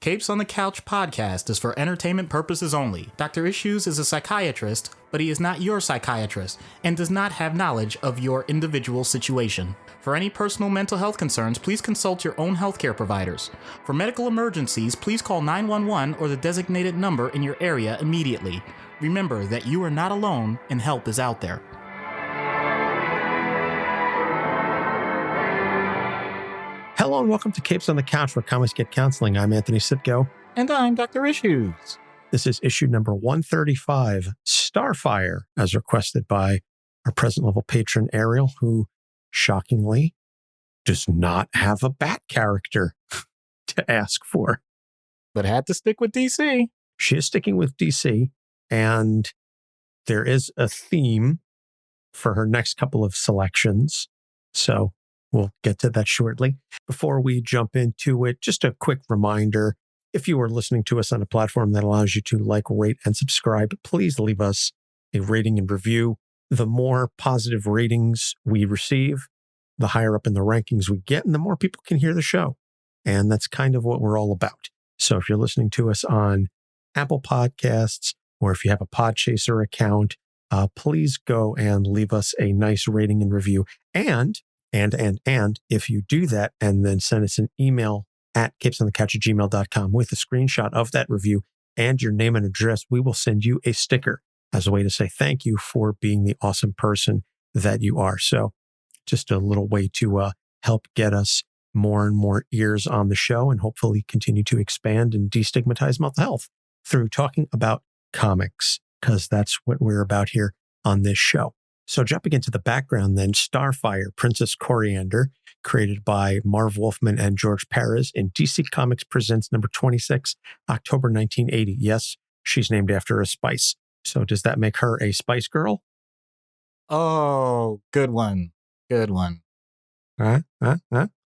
Capes on the Couch podcast is for entertainment purposes only. Dr. Issues is a psychiatrist, but he is not your psychiatrist and does not have knowledge of your individual situation. For any personal mental health concerns, please consult your own healthcare providers. For medical emergencies, please call 911 or the designated number in your area immediately. Remember that you are not alone and help is out there. Hello and welcome to Capes on the Couch, where comics get counseling. I'm Anthony Sitko. And I'm Dr. Issues. This is issue number 135, Starfire, as requested by our present level patron Ariel, who shockingly does not have a Bat character to ask for. But had to stick with DC. She is sticking with DC, and there is a theme for her next couple of selections. So we'll get to that shortly. Before we jump into it, just a quick reminder. If you are listening to us on a platform that allows you to like, rate, and subscribe, please leave us a rating and review. The more positive ratings we receive, the higher up in the rankings we get, and the more people can hear the show. And that's kind of what we're all about. So if you're listening to us on Apple Podcasts, or if you have a Podchaser account, please go and leave us a nice rating and review. And if you do that and then send us an email at capesonthecouch@gmail.com with a screenshot of that review and your name and address, we will send you a sticker as a way to say thank you for being the awesome person that you are. So just a little way to help get us more and more ears on the show and hopefully continue to expand and destigmatize mental health through talking about comics, because that's what we're about here on this show. So jumping into the background then, Starfire, Princess Koriand'r, created by Marv, Wolfman, and George Perez in DC Comics Presents number 26, October 1980. Yes, she's named after a spice. So does that make her a Spice Girl? Oh, good one. Good one.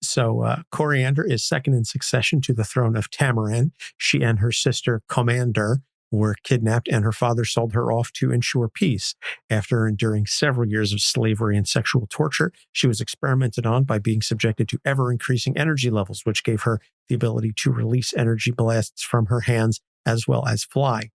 So Koriand'r is second in succession to the throne of Tamaran. She and her sister Koriand'r were kidnapped, and her father sold her off to ensure peace. After enduring several years of slavery and sexual torture, she was experimented on by being subjected to ever-increasing energy levels, which gave her the ability to release energy blasts from her hands as well as fly.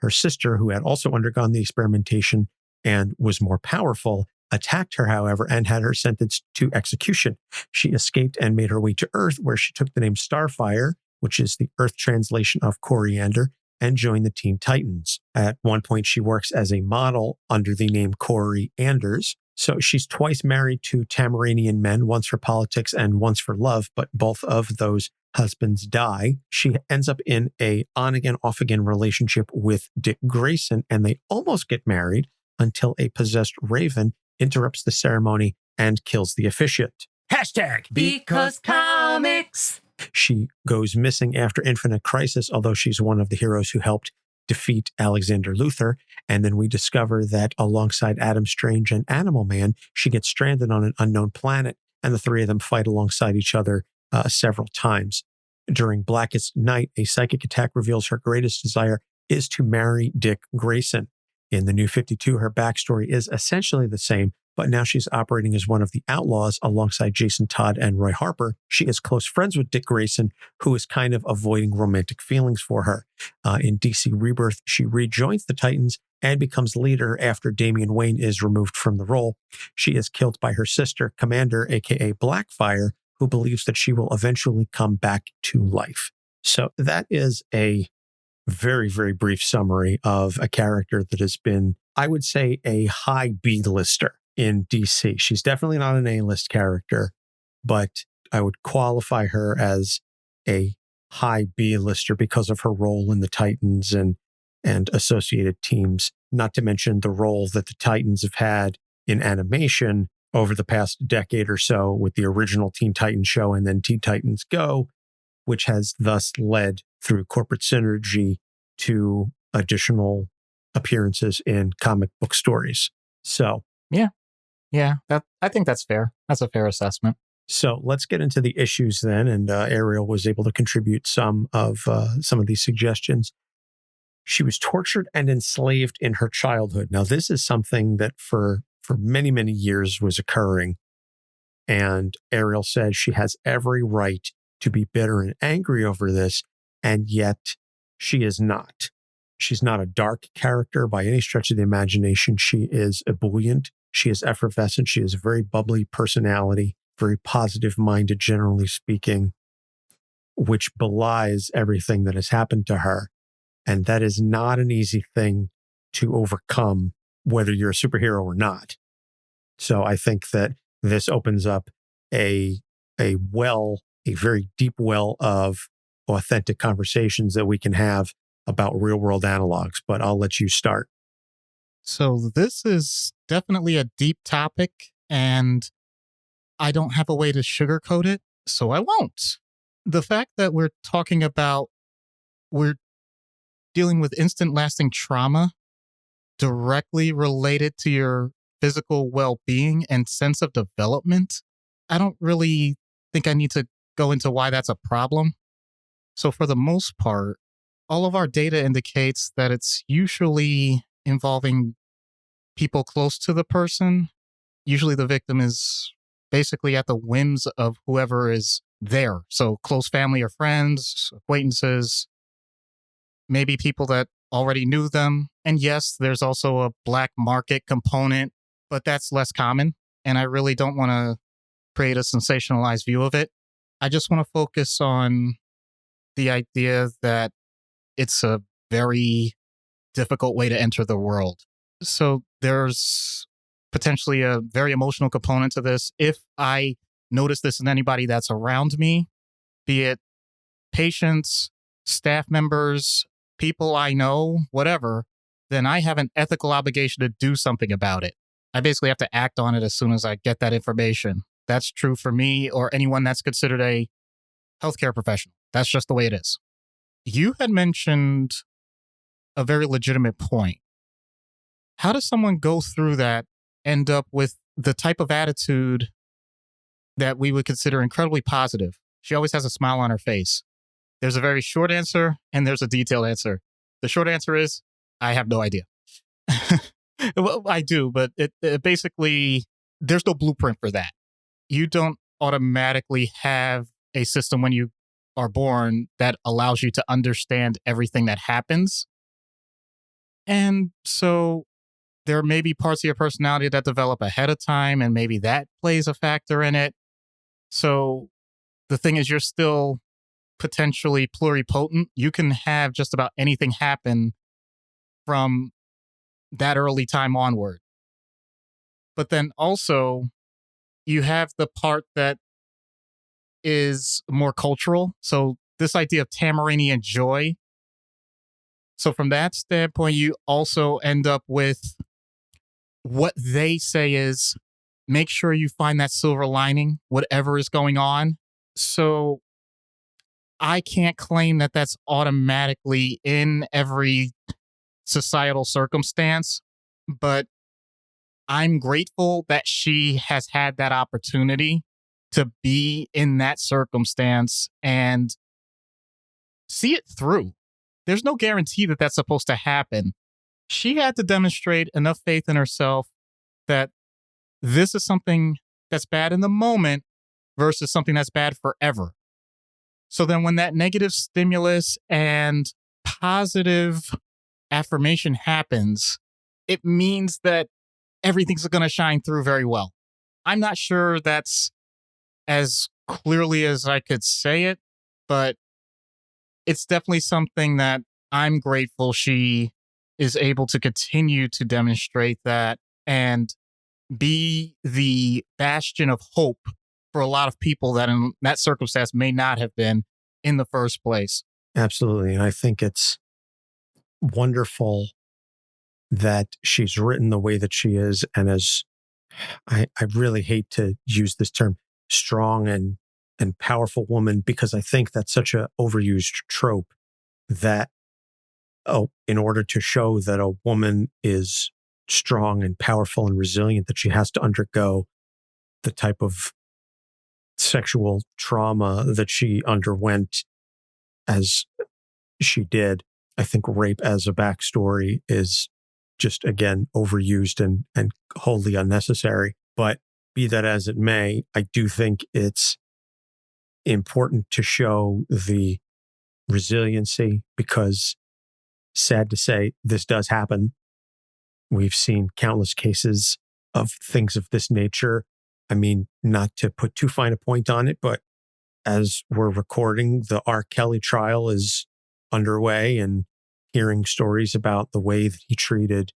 Her sister, who had also undergone the experimentation and was more powerful, attacked her, however, and had her sentenced to execution. She escaped and made her way to Earth, where she took the name Starfire, which is the Earth translation of Koriand'r, and joined the Teen Titans. At one point, she works as a model under the name Koriand'rs. So she's twice married to Tamaranian men, once for politics and once for love, but both of those husbands die. She ends up in a on-again, off-again relationship with Dick Grayson, and they almost get married until a possessed raven interrupts the ceremony and kills the officiant. Because comics. She goes missing after Infinite Crisis, although she's one of the heroes who helped defeat Alexander Luthor. And then we discover that alongside Adam Strange and Animal Man, she gets stranded on an unknown planet, and the three of them fight alongside each other several times. During Blackest Night, a psychic attack reveals her greatest desire is to marry Dick Grayson. In the New 52, her backstory is essentially the same, but now she's operating as one of the outlaws alongside Jason Todd and Roy Harper. She is close friends with Dick Grayson, who is kind of avoiding romantic feelings for her. In DC Rebirth, she rejoins the Titans and becomes leader after Damian Wayne is removed from the role. She is killed by her sister, Koriand'r, aka Blackfire, who believes that she will eventually come back to life. So that is a very, very brief summary of a character that has been, I would say, a high B-lister in DC. She's definitely not an A-list character, but I would qualify her as a high B-lister because of her role in the Titans and associated teams, not to mention the role that the Titans have had in animation over the past decade or so with the original Teen Titans show and then Teen Titans Go, which has thus led through corporate synergy to additional appearances in comic book stories. So, Yeah, I think that's fair. That's a fair assessment. So let's get into the issues then. And Ariel was able to contribute some of these suggestions. She was tortured and enslaved in her childhood. Now, this is something that for many, many years was occurring. And Ariel says she has every right to be bitter and angry over this, and yet she is not. She's not a dark character by any stretch of the imagination. She is ebullient. She is effervescent. She has a very bubbly personality, very positive-minded, generally speaking, which belies everything that has happened to her. And that is not an easy thing to overcome, whether you're a superhero or not. So I think that this opens up a very deep well of authentic conversations that we can have about real world analogs, but I'll let you start. So this is definitely a deep topic, and I don't have a way to sugarcoat it, so I won't. The fact that we're dealing with instant lasting trauma directly related to your physical well-being and sense of development, I don't really think I need to go into why that's a problem. So for the most part, all of our data indicates that it's usually involving people close to the person. Usually the victim is basically at the whims of whoever is there. So close family or friends, acquaintances, maybe people that already knew them. And yes, there's also a black market component, but that's less common. And I really don't want to create a sensationalized view of it. I just want to focus on the idea that it's a very difficult way to enter the world. So there's potentially a very emotional component to this. If I notice this in anybody that's around me, be it patients, staff members, people I know, whatever, then I have an ethical obligation to do something about it. I basically have to act on it as soon as I get that information. That's true for me or anyone that's considered a healthcare professional. That's just the way it is. You had mentioned a very legitimate point. How does someone go through that, end up with the type of attitude that we would consider incredibly positive? She always has a smile on her face. There's a very short answer and there's a detailed answer. The short answer is, I have no idea. Well, I do, but it basically, there's no blueprint for that. You don't automatically have a system when you are born that allows you to understand everything that happens. And so there may be parts of your personality that develop ahead of time, and maybe that plays a factor in it. So the thing is, you're still potentially pluripotent. You can have just about anything happen from that early time onward. But then also, you have the part that is more cultural. So this idea of Tamaranian joy. So from that standpoint, you also end up with what they say is, make sure you find that silver lining, whatever is going on. So I can't claim that that's automatically in every societal circumstance, but I'm grateful that she has had that opportunity to be in that circumstance and see it through. There's no guarantee that that's supposed to happen. She had to demonstrate enough faith in herself that this is something that's bad in the moment versus something that's bad forever. So then when that negative stimulus and positive affirmation happens, it means that everything's going to shine through very well. I'm not sure that's as clearly as I could say it, but it's definitely something that I'm grateful she is able to continue to demonstrate that and be the bastion of hope for a lot of people that in that circumstance may not have been in the first place. Absolutely. And I think it's wonderful that she's written the way that she is. And as I really hate to use this term, strong and powerful woman, because I think that's such an overused trope that in order to show that a woman is strong and powerful and resilient, that she has to undergo the type of sexual trauma that she underwent as she did. I think rape as a backstory is just, again, overused and wholly unnecessary. But be that as it may, I do think it's important to show the resiliency, because sad to say, this does happen. We've seen countless cases of things of this nature. I mean, not to put too fine a point on it, but as we're recording, the R. Kelly trial is underway, and hearing stories about the way that he treated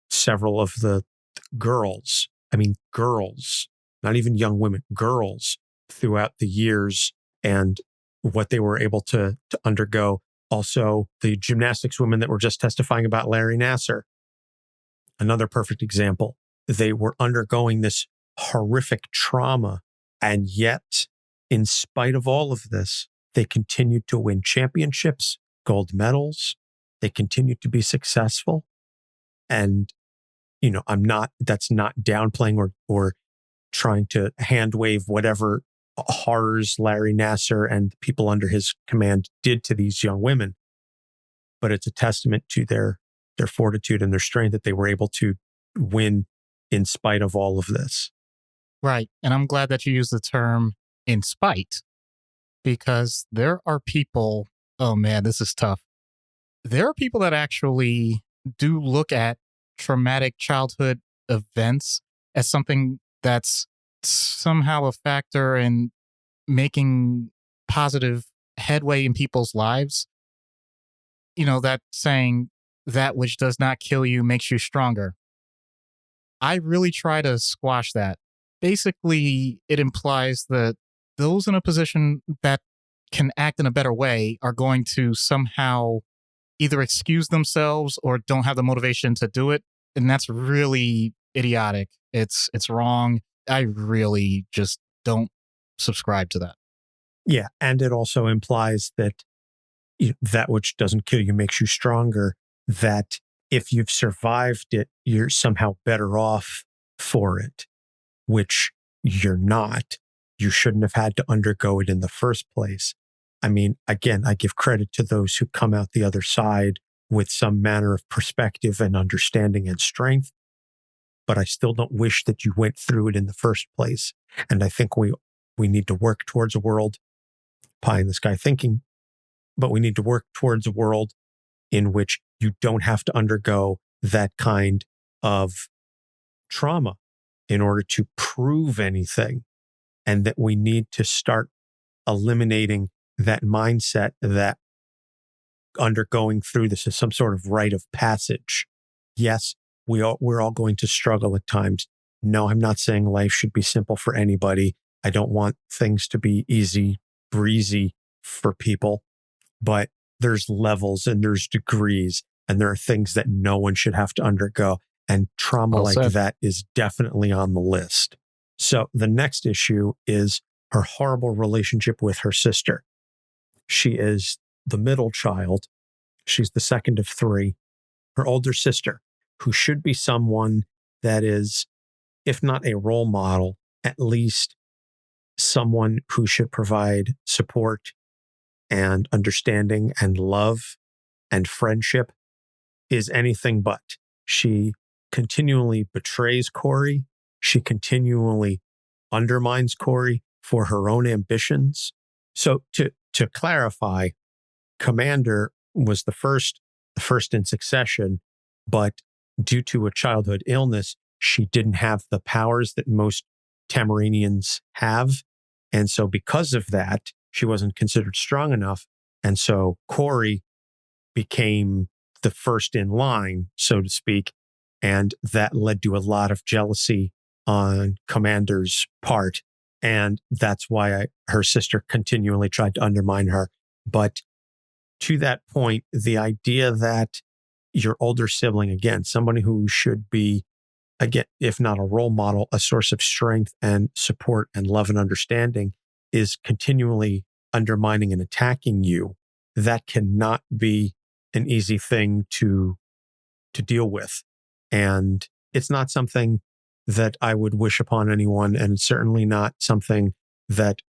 several of the girls. I mean, girls, not even young women, girls throughout the years, and what they were able to undergo. Also, the gymnastics women that were just testifying about Larry Nassar. Another perfect example. They were undergoing this horrific trauma, and yet, in spite of all of this, they continued to win championships, gold medals. They continued to be successful. And, that's not downplaying or trying to hand wave whatever horrors Larry Nassar and the people under his command did to these young women. But it's a testament to their fortitude and their strength that they were able to win in spite of all of this. Right. And I'm glad that you used the term in spite, because there are people, oh man, this is tough. There are people that actually do look at traumatic childhood events as something that's somehow a factor in making positive headway in people's lives. That saying, that which does not kill you makes you stronger. I really try to squash that. Basically, it implies that those in a position that can act in a better way are going to somehow either excuse themselves or don't have the motivation to do it. And that's really idiotic. It's wrong. I really just don't subscribe to that. Yeah. And it also implies that that which doesn't kill you makes you stronger, that if you've survived it, you're somehow better off for it, which you're not. You shouldn't have had to undergo it in the first place. I mean, again, I give credit to those who come out the other side with some manner of perspective and understanding and strength, but I still don't wish that you went through it in the first place. And I think we need to work towards a world, pie in the sky thinking, but we need to work towards a world in which you don't have to undergo that kind of trauma in order to prove anything. And that we need to start eliminating that mindset that undergoing through this is some sort of rite of passage. Yes, we're all going to struggle at times. No, I'm not saying life should be simple for anybody. I don't want things to be easy, breezy for people, but there's levels and there's degrees, and there are things that no one should have to undergo. And trauma like that is definitely on the list. So the next issue is her horrible relationship with her sister. She is the middle child. She's the second of three. Her older sister, who should be someone that is, if not a role model, at least someone who should provide support and understanding and love and friendship, is anything but. She continually betrays Corey. She continually undermines Corey for her own ambitions. So to clarify, Koriand'r was the first in succession, but due to a childhood illness, she didn't have the powers that most Tamaranians have. And so because of that, she wasn't considered strong enough. And so Corey became the first in line, so to speak. And that led to a lot of jealousy on Koriand'r's part. And that's why her sister continually tried to undermine her. But to that point, the idea that your older sibling, again, somebody who should be, again, if not a role model, a source of strength and support and love and understanding, is continually undermining and attacking you, that cannot be an easy thing to deal with. And it's not something that I would wish upon anyone, and certainly not something that,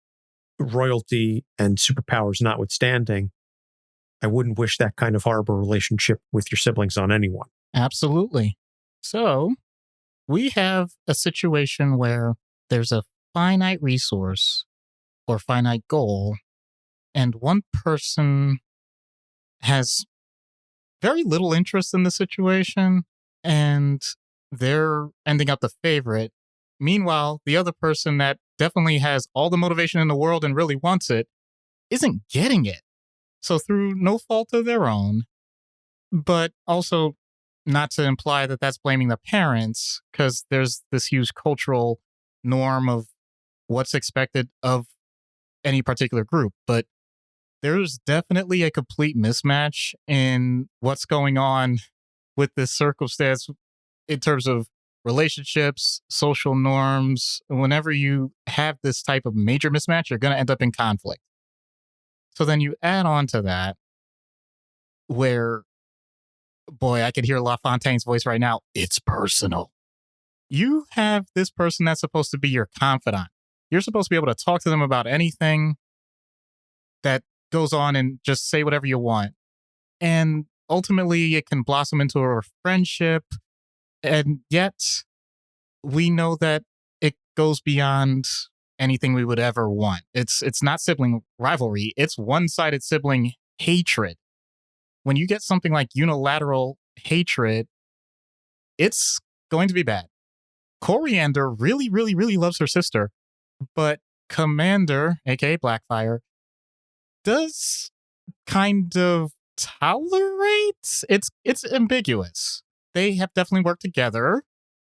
royalty and superpowers notwithstanding, I wouldn't wish that kind of horrible relationship with your siblings on anyone. Absolutely. So we have a situation where there's a finite resource or finite goal, and one person has very little interest in the situation, and they're ending up the favorite. Meanwhile, the other person that definitely has all the motivation in the world and really wants it isn't getting it. So through no fault of their own, but also not to imply that that's blaming the parents, because there's this huge cultural norm of what's expected of any particular group. But there's definitely a complete mismatch in what's going on with this circumstance in terms of relationships, social norms. Whenever you have this type of major mismatch, you're going to end up in conflict. So then you add on to that where, boy, I could hear LaFontaine's voice right now. It's personal. You have this person that's supposed to be your confidant. You're supposed to be able to talk to them about anything that goes on and just say whatever you want. And ultimately, it can blossom into a friendship. And yet, we know that it goes beyond anything we would ever want. It's not sibling rivalry. It's one-sided sibling hatred. When you get something like unilateral hatred, it's going to be bad. Koriand'r really, really, really loves her sister, but Commander, aka Blackfire, does kind of tolerate. It's ambiguous. They have definitely worked together,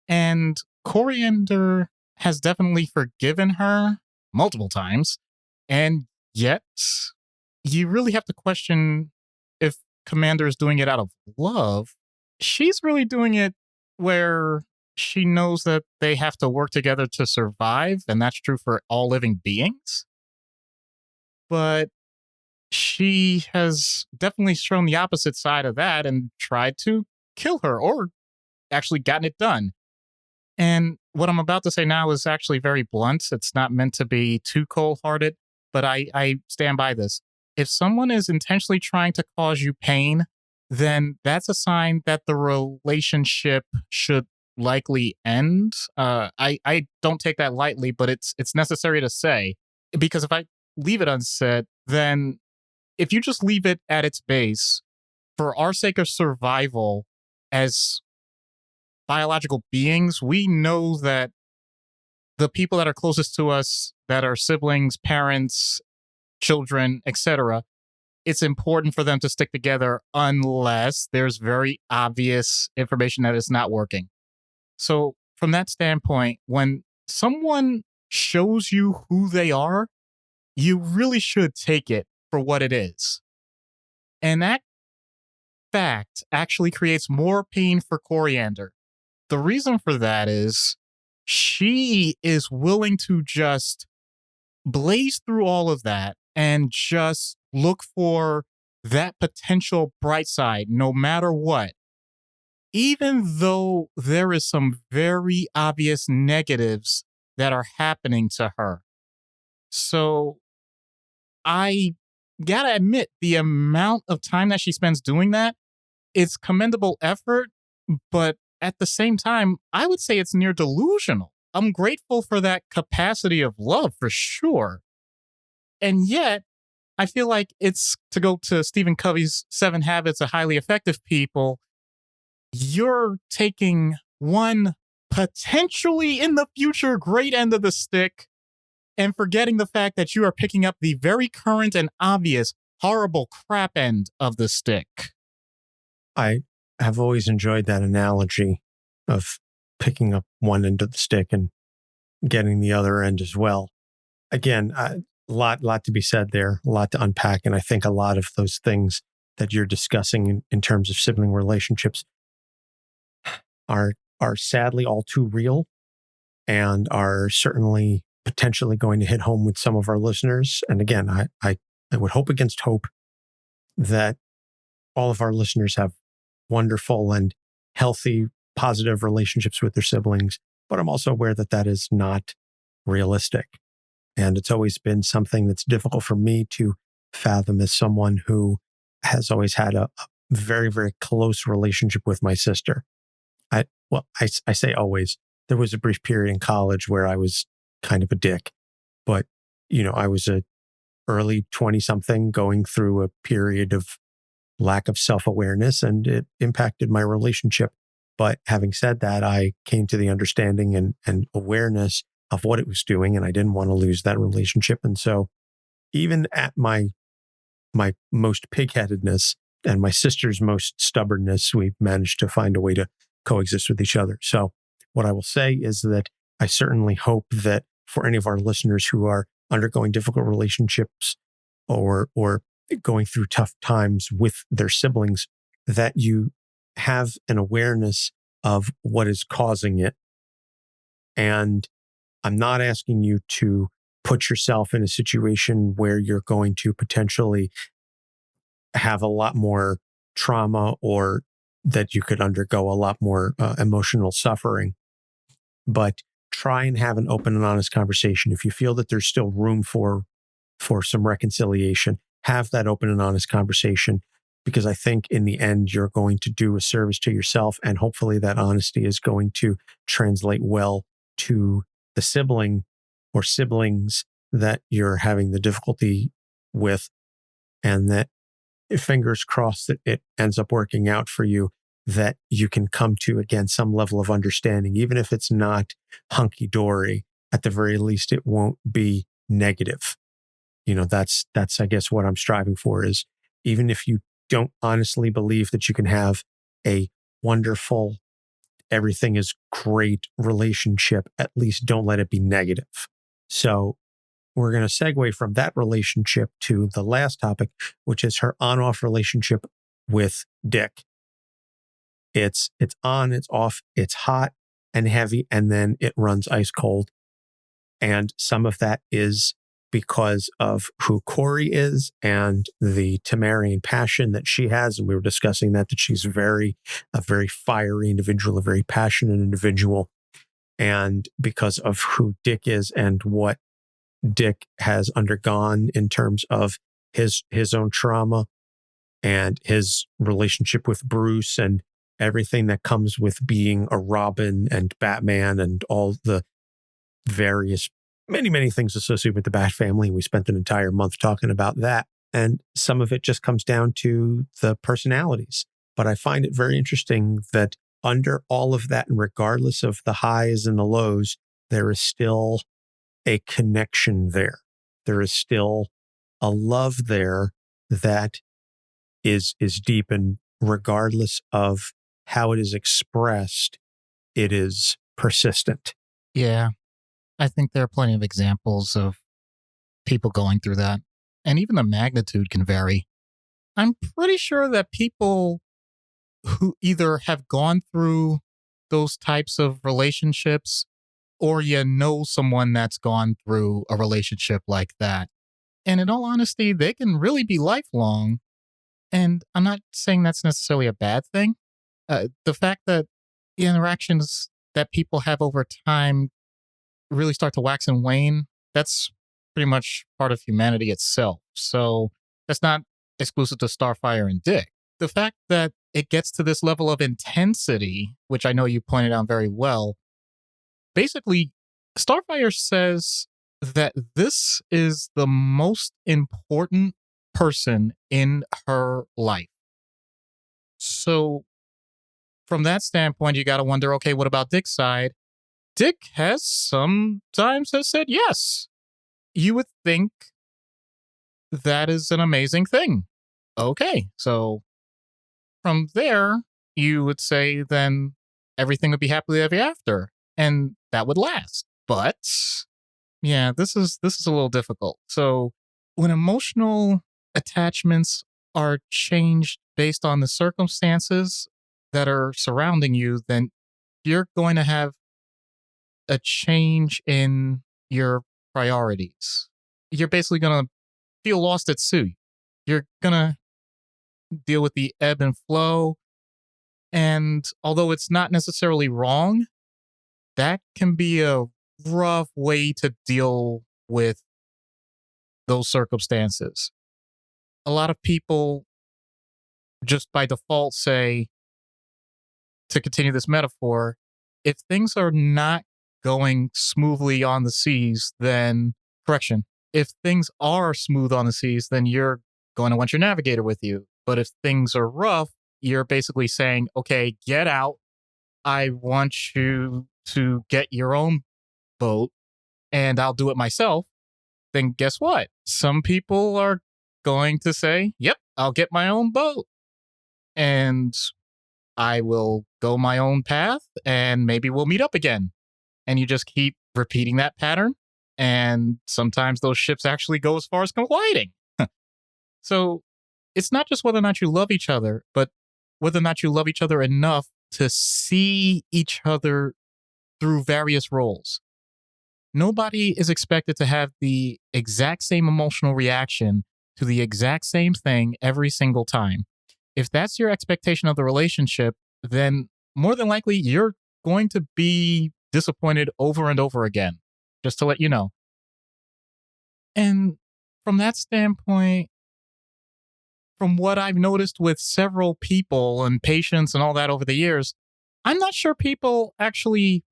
and Koriand'r has definitely forgiven her multiple times, and yet you really have to question if Commander is doing it out of love. She's really doing it where she knows that they have to work together to survive, and that's true for all living beings. But she has definitely shown the opposite side of that and tried to kill her, or actually gotten it done. And what I'm about to say now is actually very blunt. It's not meant to be too cold-hearted, but I stand by this. If someone is intentionally trying to cause you pain, then that's a sign that the relationship should likely end. I don't take that lightly, but it's necessary to say, because if I leave it unsaid, then if you just leave it at its base, for our sake of survival as biological beings, we know that the people that are closest to us, that are siblings, parents, children, etc., it's important for them to stick together unless there's very obvious information that is not working. So from that standpoint, when someone shows you who they are, you really should take it for what it is. And that fact actually creates more pain for Koriand'r. The reason for that is she is willing to just blaze through all of that and just look for that potential bright side no matter what, even though there is some very obvious negatives that are happening to her. So I gotta admit, the amount of time that she spends doing that, it's commendable effort, but at the same time, I would say it's near delusional. I'm grateful for that capacity of love for sure. And yet, I feel like it's, to go to Stephen Covey's 7 Habits of Highly Effective People, you're taking one potentially in the future great end of the stick and forgetting the fact that you are picking up the very current and obvious horrible crap end of the stick. I have always enjoyed that analogy of picking up one end of the stick and getting the other end as well. Again, a lot to be said there, a lot to unpack. And I think a lot of those things that you're discussing in terms of sibling relationships are sadly all too real and are certainly potentially going to hit home with some of our listeners. And again, I would hope against hope that all of our listeners have wonderful and healthy, positive relationships with their siblings. But I'm also aware that that is not realistic. And it's always been something that's difficult for me to fathom as someone who has always had a very, very close relationship with my sister. I say always. There was a brief period in college where I was kind of a dick, but I was a early 20-something going through a period of lack of self-awareness, and it impacted my relationship. But having said that, I came to the understanding and awareness of what it was doing, and I didn't want to lose that relationship. And so even at my most pigheadedness and my sister's most stubbornness, we managed to find a way to coexist with each other. So what I will say is that I certainly hope that for any of our listeners who are undergoing difficult relationships or going through tough times with their siblings, that you have an awareness of what is causing it. And I'm not asking you to put yourself in a situation where you're going to potentially have a lot more trauma or that you could undergo a lot more emotional suffering. But try and have an open and honest conversation. If you feel that there's still room for some reconciliation, have that open and honest conversation, because I think in the end, you're going to do a service to yourself, and hopefully that honesty is going to translate well to the sibling or siblings that you're having the difficulty with, and that fingers crossed that it ends up working out for you, that you can come to, again, some level of understanding, even if it's not hunky-dory. At the very least, it won't be negative. That's I guess what I'm striving for is, even if you don't honestly believe that you can have a wonderful, everything is great relationship, at least don't let it be negative. So we're going to segue from that relationship to the last topic, which is her on-off relationship with Dick. It's on, it's off, it's hot and heavy, and then it runs ice cold. And some of that is because of who Kori is and the Tamaranian passion that she has. And we were discussing that she's a very fiery individual, a very passionate individual. And because of who Dick is and what Dick has undergone in terms of his own trauma and his relationship with Bruce and everything that comes with being a Robin and Batman and all the various many things associated with the Bat family. We spent an entire month talking about that. And some of it just comes down to the personalities. But I find it very interesting that under all of that, and regardless of the highs and the lows, there is still a connection there. There is still a love there that is deep, and regardless of how it is expressed, it is persistent. Yeah. I think there are plenty of examples of people going through that. And even the magnitude can vary. I'm pretty sure that people who either have gone through those types of relationships or you know someone that's gone through a relationship like that. And in all honesty, they can really be lifelong. And I'm not saying that's necessarily a bad thing. The fact that the interactions that people have over time really start to wax and wane, that's pretty much part of humanity itself. So that's not exclusive to Starfire and Dick. The fact that it gets to this level of intensity, which I know you pointed out very well, basically, Starfire says that this is the most important person in her life. So from that standpoint, you got to wonder, okay, what about Dick's side? Dick has sometimes said yes. You would think that is an amazing thing. Okay, so from there, you would say then everything would be happily ever after, and that would last. But yeah, this is a little difficult. So when emotional attachments are changed based on the circumstances that are surrounding you, then you're going to have a change in your priorities. You're basically going to feel lost at sea. You're going to deal with the ebb and flow. And although it's not necessarily wrong, that can be a rough way to deal with those circumstances. A lot of people just by default say, to continue this metaphor, if things are not going smoothly on the seas, then correction, if things are smooth on the seas, then you're going to want your navigator with you. But if things are rough, you're basically saying, okay, get out. I want you to get your own boat and I'll do it myself. Then guess what? Some people are going to say, yep, I'll get my own boat and I will go my own path and maybe we'll meet up again. And you just keep repeating that pattern. And sometimes those ships actually go as far as colliding. So it's not just whether or not you love each other, but whether or not you love each other enough to see each other through various roles. Nobody is expected to have the exact same emotional reaction to the exact same thing every single time. If that's your expectation of the relationship, then more than likely you're going to be disappointed over and over again, just to let you know. And from that standpoint, from what I've noticed with several people and patients and all that over the years, I'm not sure people actually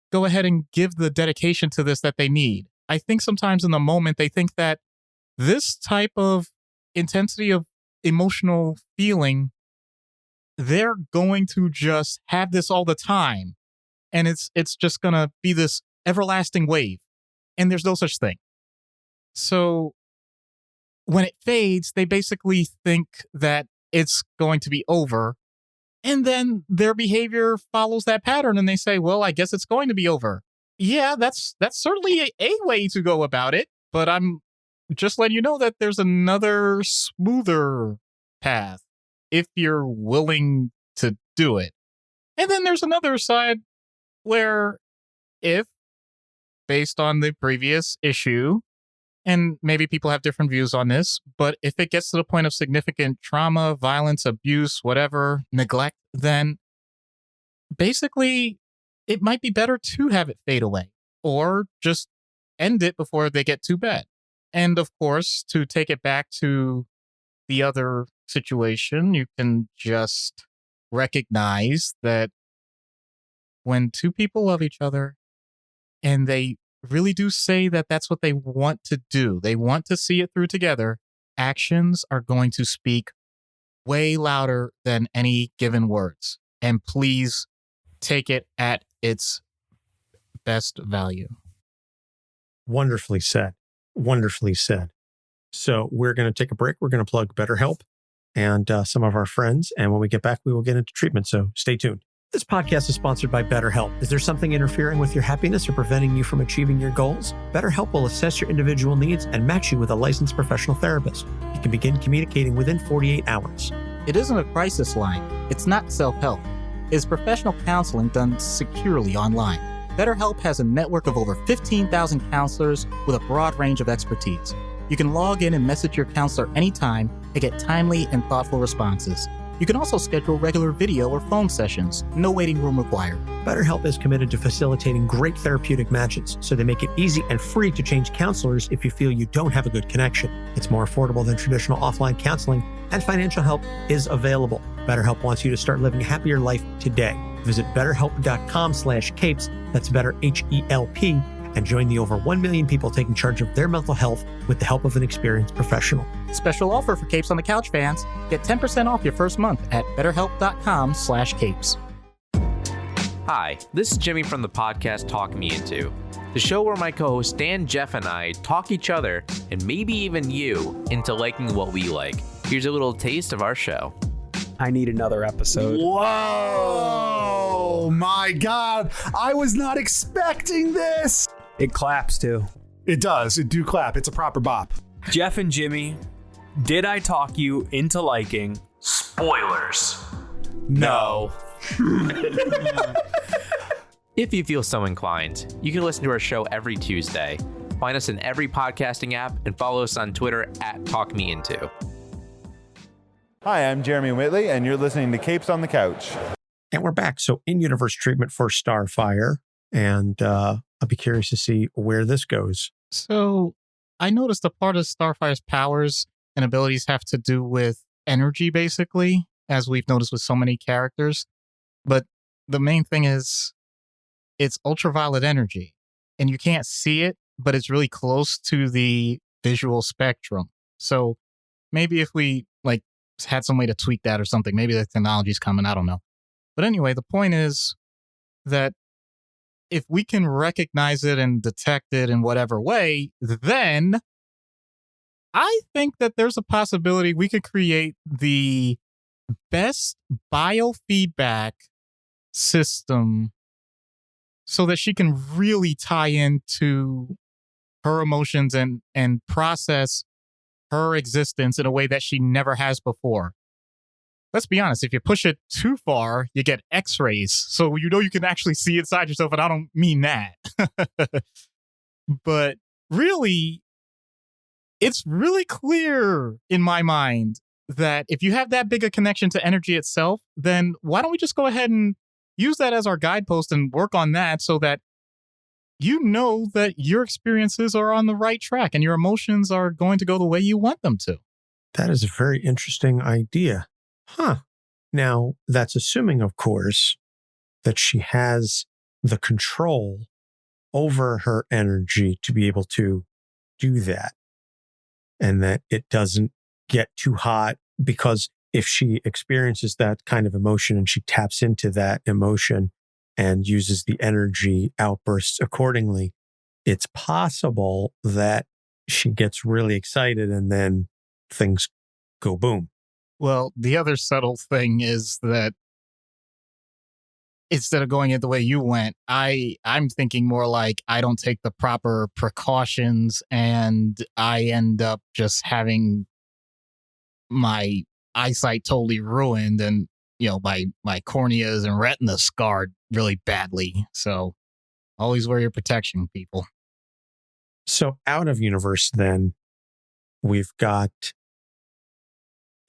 go ahead and give the dedication to this that they need. I think sometimes in the moment they think that this type of intensity of emotional feeling, they're going to just have this all the time. And it's just going to be this everlasting wave. And there's no such thing. So when it fades, they basically think that it's going to be over. And then their behavior follows that pattern and they say, well, I guess it's going to be over. Yeah, that's certainly a way to go about it. But I'm just letting you know that there's another smoother path if you're willing to do it. And then there's another side where if, based on the previous issue, and maybe people have different views on this, but if it gets to the point of significant trauma, violence, abuse, whatever, neglect, then basically it might be better to have it fade away or just end it before they get too bad. And of course, to take it back to the other situation, you can just recognize that when two people love each other and they really do say that that's what they want to do, they want to see it through together, actions are going to speak way louder than any given words. And please take it at its best value. Wonderfully said. Wonderfully said. So we're going to take a break. We're going to plug BetterHelp and some of our friends. And when we get back, we will get into treatment. So stay tuned. This podcast is sponsored by BetterHelp. Is there something interfering with your happiness or preventing you from achieving your goals? BetterHelp will assess your individual needs and match you with a licensed professional therapist. You can begin communicating within 48 hours. It isn't a crisis line. It's not self-help. It's professional counseling done securely online. BetterHelp has a network of over 15,000 counselors with a broad range of expertise. You can log in and message your counselor anytime and get timely and thoughtful responses. You can also schedule regular video or phone sessions. No waiting room required. BetterHelp is committed to facilitating great therapeutic matches, so they make it easy and free to change counselors if you feel you don't have a good connection. It's more affordable than traditional offline counseling, and financial help is available. BetterHelp wants you to start living a happier life today. Visit betterhelp.com/capes, that's better HELP, and join the over 1 million people taking charge of their mental health with the help of an experienced professional. Special offer for Capes on the Couch fans. Get 10% off your first month at betterhelp.com/capes. Hi, this is Jimmy from the podcast Talk Me Into, the show where my co-hosts Dan, Jeff, and I talk each other, and maybe even you, into liking what we like. Here's a little taste of our show. I need another episode. Whoa, my God. I was not expecting this. It claps too. It does. It do clap. It's a proper bop. Jeff and Jimmy, did I talk you into liking spoilers? No. If you feel so inclined, you can listen to our show every Tuesday. Find us in every podcasting app and follow us on Twitter at TalkMeInto. Hi, I'm Jeremy Whitley, and you're listening to Capes on the Couch. And we're back. So in-universe treatment for Starfire. And I'll be curious to see where this goes. So I noticed a part of Starfire's powers and abilities have to do with energy, basically, as we've noticed with so many characters. But the main thing is it's ultraviolet energy, and you can't see it, but it's really close to the visual spectrum. So maybe if we like had some way to tweak that or something, maybe the technology's coming, I don't know. But anyway, the point is that if we can recognize it and detect it in whatever way, then I think that there's a possibility we could create the best biofeedback system so that she can really tie into her emotions and process her existence in a way that she never has before. Let's be honest, if you push it too far, you get x-rays. So you know you can actually see inside yourself, and I don't mean that. But really, it's really clear in my mind that if you have that big a connection to energy itself, then why don't we just go ahead and use that as our guidepost and work on that so that you know that your experiences are on the right track and your emotions are going to go the way you want them to. That is a very interesting idea. Huh. Now, that's assuming, of course, that she has the control over her energy to be able to do that, and that it doesn't get too hot, because if she experiences that kind of emotion and she taps into that emotion and uses the energy outbursts accordingly, it's possible that she gets really excited and then things go boom. Well, the other subtle thing is that instead of going it the way you went, I'm thinking more like I don't take the proper precautions and I end up just having my eyesight totally ruined and, you know, my corneas and retina scarred really badly. So always wear your protection, people. So out of universe, then, we've got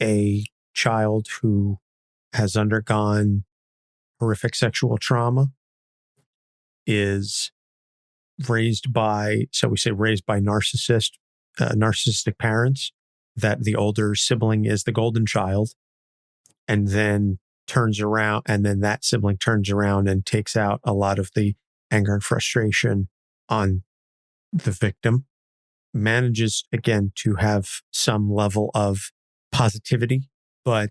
a child who has undergone horrific sexual trauma, is raised by narcissistic parents, that the older sibling is the golden child, and then turns around, and then that sibling turns around and takes out a lot of the anger and frustration on the victim, manages again to have some level of positivity, but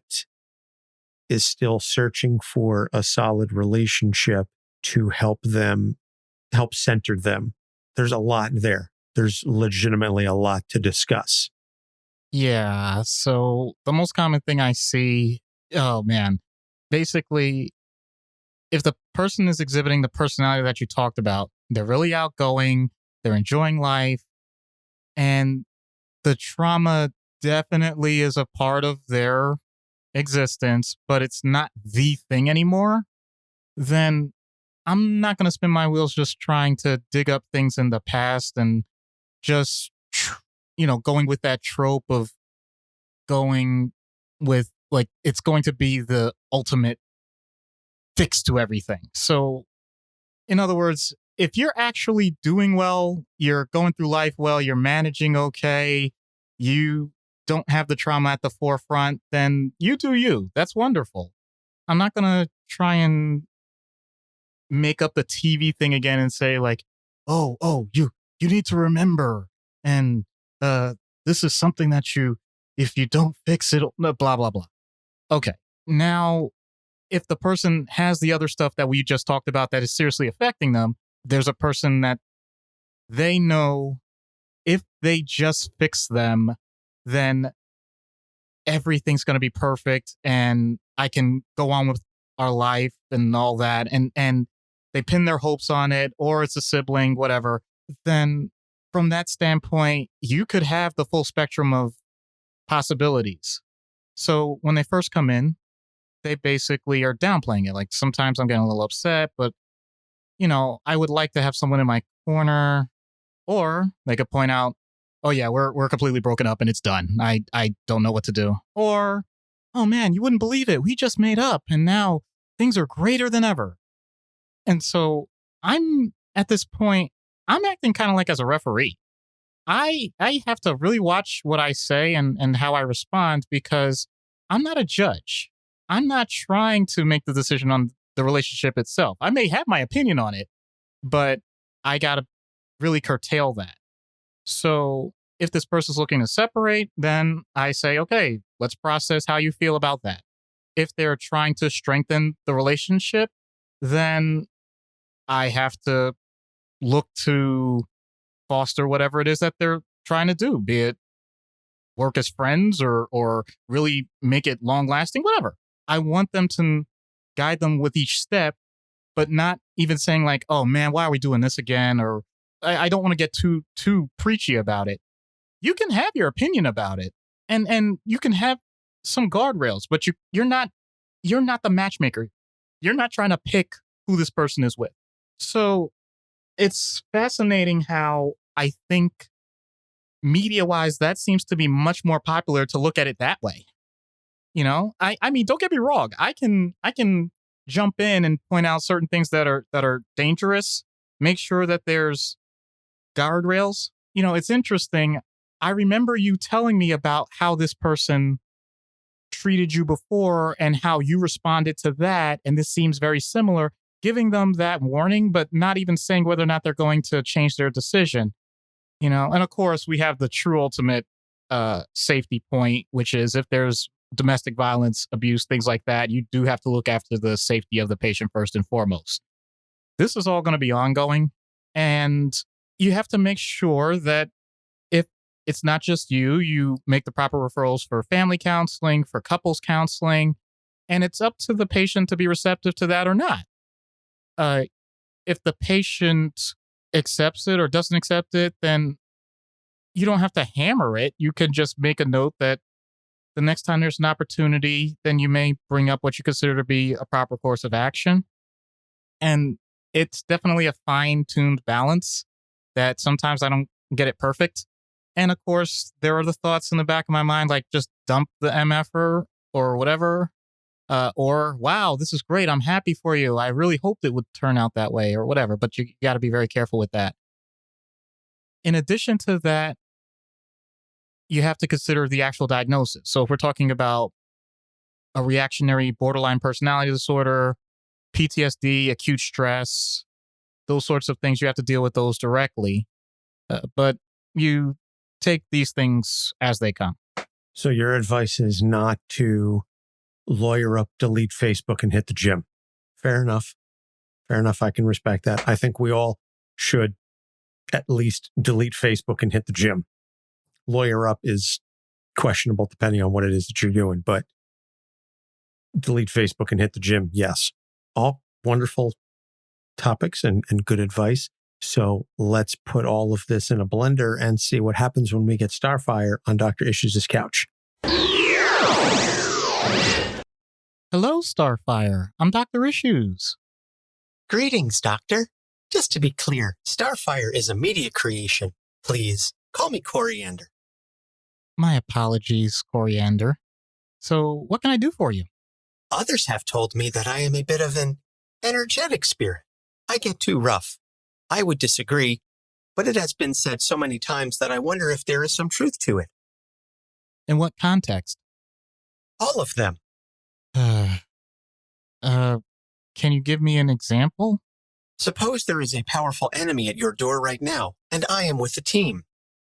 is still searching for a solid relationship to help center them. There's a lot there. There's legitimately a lot to discuss. Yeah. So the most common thing I see, oh man, basically, if the person is exhibiting the personality that you talked about, they're really outgoing, they're enjoying life, and the trauma definitely is a part of their existence, but it's not the thing anymore, then I'm not going to spin my wheels just trying to dig up things in the past and just, going with that trope of going with, like, it's going to be the ultimate fix to everything. So, in other words, if you're actually doing well, you're going through life well, you're managing okay, you don't have the trauma at the forefront, then you do you. That's wonderful. I'm not going to try and make up the TV thing again and say like, oh, you need to remember. And this is something that if you don't fix it, blah, blah, blah. Okay. Now, if the person has the other stuff that we just talked about that is seriously affecting them, there's a person that they know if they just fix them, then everything's going to be perfect and I can go on with our life and all that. And they pin their hopes on it, or it's a sibling, whatever. Then from that standpoint, you could have the full spectrum of possibilities. So when they first come in, they basically are downplaying it. Like, sometimes I'm getting a little upset, but, I would like to have someone in my corner. Or they could point out, oh yeah, we're completely broken up and it's done. I don't know what to do. Or, oh man, you wouldn't believe it. We just made up and now things are greater than ever. And so I'm at this point, I'm acting kind of like as a referee. I have to really watch what I say and how I respond, because I'm not a judge. I'm not trying to make the decision on the relationship itself. I may have my opinion on it, but I got to really curtail that. So if this person's looking to separate, then I say, okay, let's process how you feel about that. If they're trying to strengthen the relationship, then I have to look to foster whatever it is that they're trying to do, be it work as friends or really make it long lasting, whatever. I want them to guide them with each step, but not even saying like, oh man, why are we doing this again? Or I don't want to get too preachy about it. You can have your opinion about it and you can have some guardrails, but you're not the matchmaker. You're not trying to pick who this person is with. So it's fascinating how I think media-wise, that seems to be much more popular to look at it that way. You know, I mean, don't get me wrong. I can jump in and point out certain things that are dangerous. Make sure that there's guardrails. You know, it's interesting. I remember you telling me about how this person treated you before and how you responded to that. And this seems very similar, giving them that warning, but not even saying whether or not they're going to change their decision. You know, and of course, we have the true ultimate safety point, which is if there's domestic violence, abuse, things like that, you do have to look after the safety of the patient first and foremost. This is all going to be ongoing. And you have to make sure that if it's not just you make the proper referrals for family counseling, for couples counseling, and it's up to the patient to be receptive to that or not. If the patient accepts it or doesn't accept it, then you don't have to hammer it. You can just make a note that the next time there's an opportunity, then you may bring up what you consider to be a proper course of action. And it's definitely a fine-tuned balance that sometimes I don't get it perfect. And of course, there are the thoughts in the back of my mind, like just dump the MFer or whatever. Or, wow, this is great. I'm happy for you. I really hoped it would turn out that way or whatever. But you got to be very careful with that. In addition to that, you have to consider the actual diagnosis. So if we're talking about a reactionary borderline personality disorder, PTSD, acute stress, those sorts of things, you have to deal with those directly. But you take these things as they come. So your advice is not to lawyer up, delete Facebook, and hit the gym. Fair enough. Fair enough. I can respect that. I think we all should at least delete Facebook and hit the gym. Lawyer up is questionable depending on what it is that you're doing, but delete Facebook and hit the gym. Yes. All wonderful topics and good advice. So let's put all of this in a blender and see what happens when we get Starfire on Dr. Issues' couch. Hello, Starfire. I'm Dr. Issues. Greetings, Doctor. Just to be clear, Starfire is a media creation. Please, call me Koriand'r. My apologies, Koriand'r. So, what can I do for you? Others have told me that I am a bit of an energetic spirit. I get too rough. I would disagree, but it has been said so many times that I wonder if there is some truth to it. In what context? All of them. Can you give me an example? Suppose there is a powerful enemy at your door right now, and I am with the team.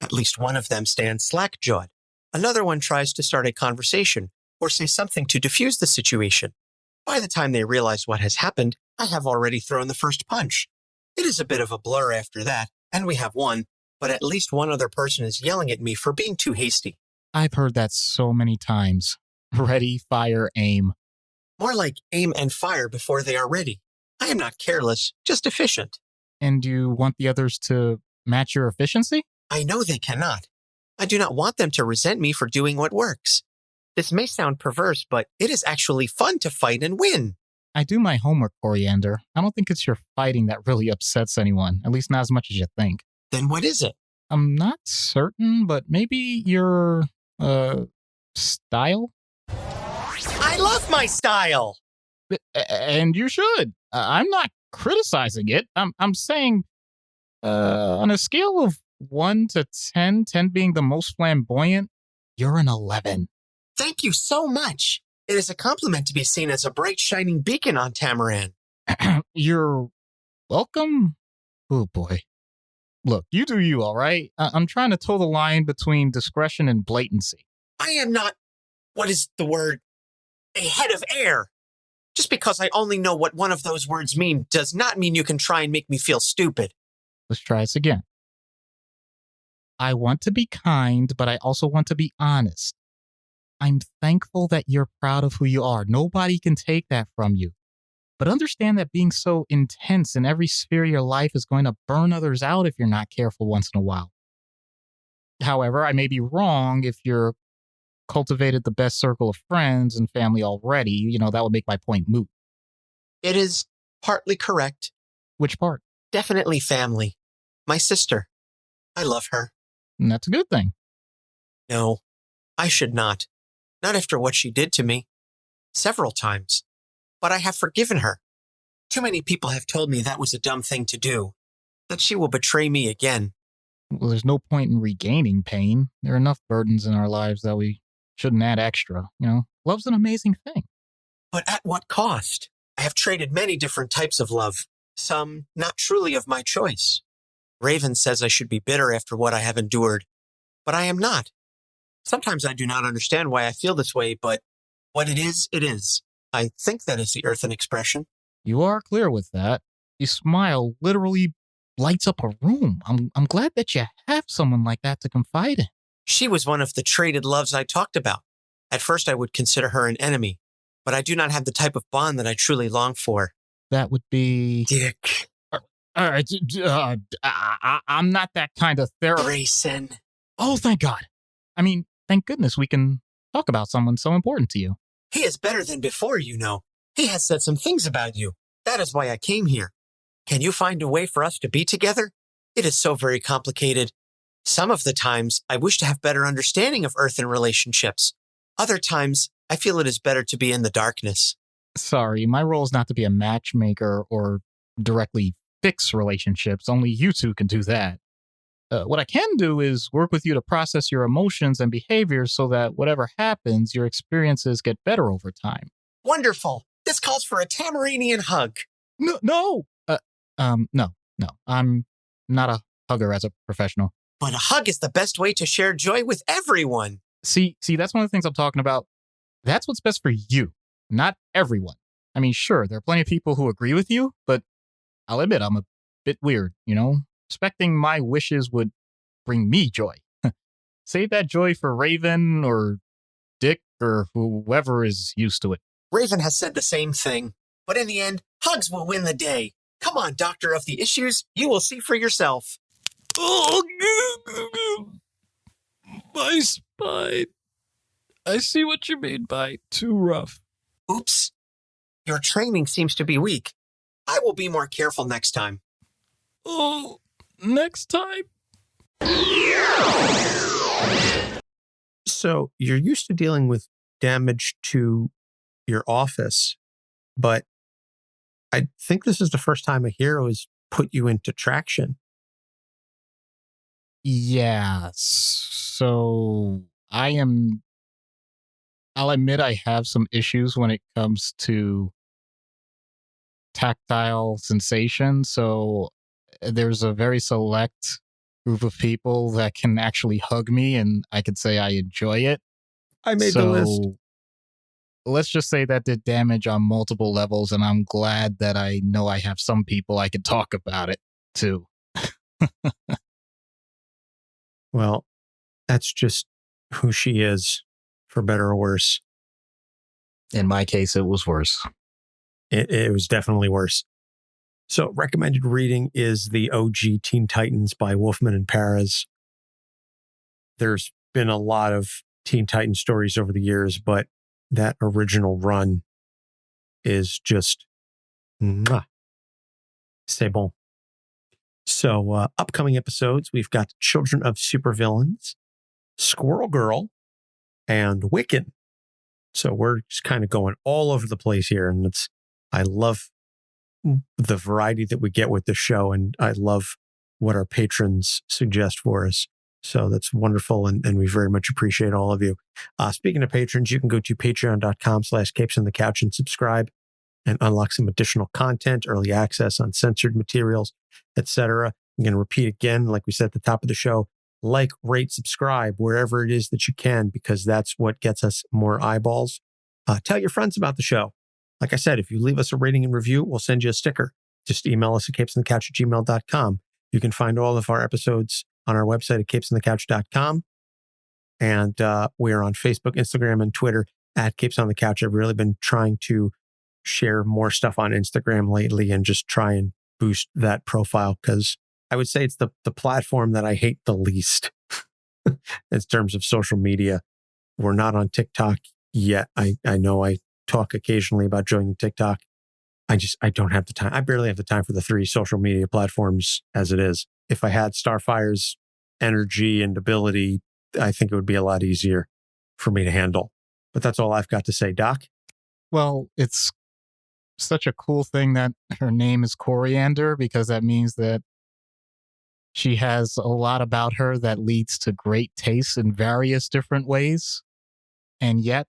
At least one of them stands slack-jawed. Another one tries to start a conversation or say something to diffuse the situation. By the time they realize what has happened, I have already thrown the first punch. It is a bit of a blur after that, and we have won, but at least one other person is yelling at me for being too hasty. I've heard that so many times. Ready, fire, aim. More like aim and fire before they are ready. I am not careless, just efficient. And you want the others to match your efficiency? I know they cannot. I do not want them to resent me for doing what works. This may sound perverse, but it is actually fun to fight and win. I do my homework, Koriand'r. I don't think it's your fighting that really upsets anyone, at least not as much as you think. Then what is it? I'm not certain, but maybe your, style? I love my style! And you should. I'm not criticizing it. I'm saying, on a scale of 1 to 10, 10 being the most flamboyant, you're an 11. Thank you so much. It is a compliment to be seen as a bright, shining beacon on Tamaran. You're welcome? Oh, boy. Look, you do you, all right? I'm trying to toe the line between discretion and blatancy. I am not, what is the word, a head of air. Just because I only know what one of those words mean does not mean you can try and make me feel stupid. Let's try this again. I want to be kind, but I also want to be honest. I'm thankful that you're proud of who you are. Nobody can take that from you. But understand that being so intense in every sphere of your life is going to burn others out if you're not careful once in a while. However, I may be wrong if you're cultivated the best circle of friends and family already. That would make my point moot. It is partly correct. Which part? Definitely family. My sister. I love her. And that's a good thing. No, I should not. Not after what she did to me. Several times. But I have forgiven her. Too many people have told me that was a dumb thing to do. That she will betray me again. Well, there's no point in regaining pain. There are enough burdens in our lives that we shouldn't add extra. Love's an amazing thing. But at what cost? I have traded many different types of love. Some not truly of my choice. Raven says I should be bitter after what I have endured. But I am not. Sometimes I do not understand why I feel this way, but what it is, it is. I think that is the earthen expression. You are clear with that. Your smile literally lights up a room. I'm glad that you have someone like that to confide in. She was one of the traded loves I talked about. At first I would consider her an enemy, but I do not have the type of bond that I truly long for. That would be... Dick. I'm not that kind of therapist. Grayson. Oh, thank God. I mean, thank goodness we can talk about someone so important to you. He is better than before, He has said some things about you. That is why I came here. Can you find a way for us to be together? It is so very complicated. Some of the times, I wish to have better understanding of earthen relationships. Other times, I feel it is better to be in the darkness. Sorry, my role is not to be a matchmaker or directly fix relationships. Only you two can do that. What I can do is work with you to process your emotions and behaviors so that whatever happens, your experiences get better over time. Wonderful. This calls for a Tamaranian hug. No. No. I'm not a hugger as a professional. But a hug is the best way to share joy with everyone. See, that's one of the things I'm talking about. That's what's best for you, not everyone. I mean, sure, there are plenty of people who agree with you, but I'll admit I'm a bit weird, Respecting my wishes would bring me joy. Save that joy for Raven or Dick or whoever is used to it. Raven has said the same thing. But in the end, hugs will win the day. Come on, Doctor of the Issues. You will see for yourself. Oh, my spine. I see what you mean by too rough. Oops. Your training seems to be weak. I will be more careful next time. Oh, next time? So you're used to dealing with damage to your office, but I think this is the first time a hero has put you into traction. Yeah, so I'll admit I have some issues when it comes to tactile sensation, so there's a very select group of people that can actually hug me, and I could say I enjoy it. I made the list. Let's just say that did damage on multiple levels, and I'm glad that I know I have some people I can talk about it to. Well, that's just who she is, for better or worse. In my case, it was worse. It was definitely worse. So recommended reading is the OG Teen Titans by Wolfman and Perez. There's been a lot of Teen Titans stories over the years, but that original run is just c'est bon. So upcoming episodes, we've got Children of Supervillains, Squirrel Girl, and Wiccan. So we're just kind of going all over the place here, and I love the variety that we get with the show, and I love what our patrons suggest for us. So that's wonderful, and we very much appreciate all of you. Speaking of patrons, you can go to patreon.com/capesonthecouch and subscribe and unlock some additional content, early access, uncensored materials, etc. I'm going to repeat again, like we said at the top of the show, like, rate, subscribe, wherever it is that you can, because that's what gets us more eyeballs. Tell your friends about the show. Like I said, if you leave us a rating and review, we'll send you a sticker. Just email us at capesonthecouch@gmail.com. You can find all of our episodes on our website at capesonthecouch.com. And we are on Facebook, Instagram, and Twitter at Capes on the Couch. I've really been trying to share more stuff on Instagram lately and just try and boost that profile, because I would say it's the platform that I hate the least in terms of social media. We're not on TikTok yet. I know I talk occasionally about joining TikTok. I don't have the time. I barely have the time for the 3 social media platforms as it is. If I had Starfire's energy and ability, I think it would be a lot easier for me to handle. But that's all I've got to say, Doc. Well, it's such a cool thing that her name is Koriand'r, because that means that she has a lot about her that leads to great taste in various different ways. And yet,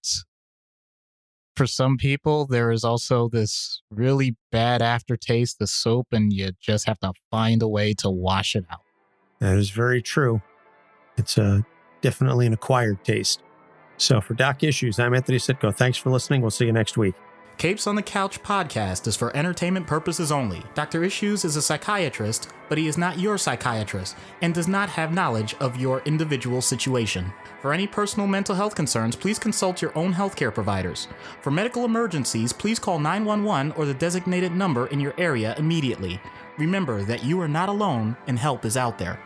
for some people, there is also this really bad aftertaste, the soap, and you just have to find a way to wash it out. That is very true. It's definitely an acquired taste. So for Doc Issues, I'm Anthony Sitko. Thanks for listening. We'll see you next week. Capes on the Couch podcast is for entertainment purposes only. Dr. Issues is a psychiatrist, but he is not your psychiatrist and does not have knowledge of your individual situation. For any personal mental health concerns, please consult your own healthcare providers. For medical emergencies, please call 911 or the designated number in your area immediately. Remember that you are not alone and help is out there.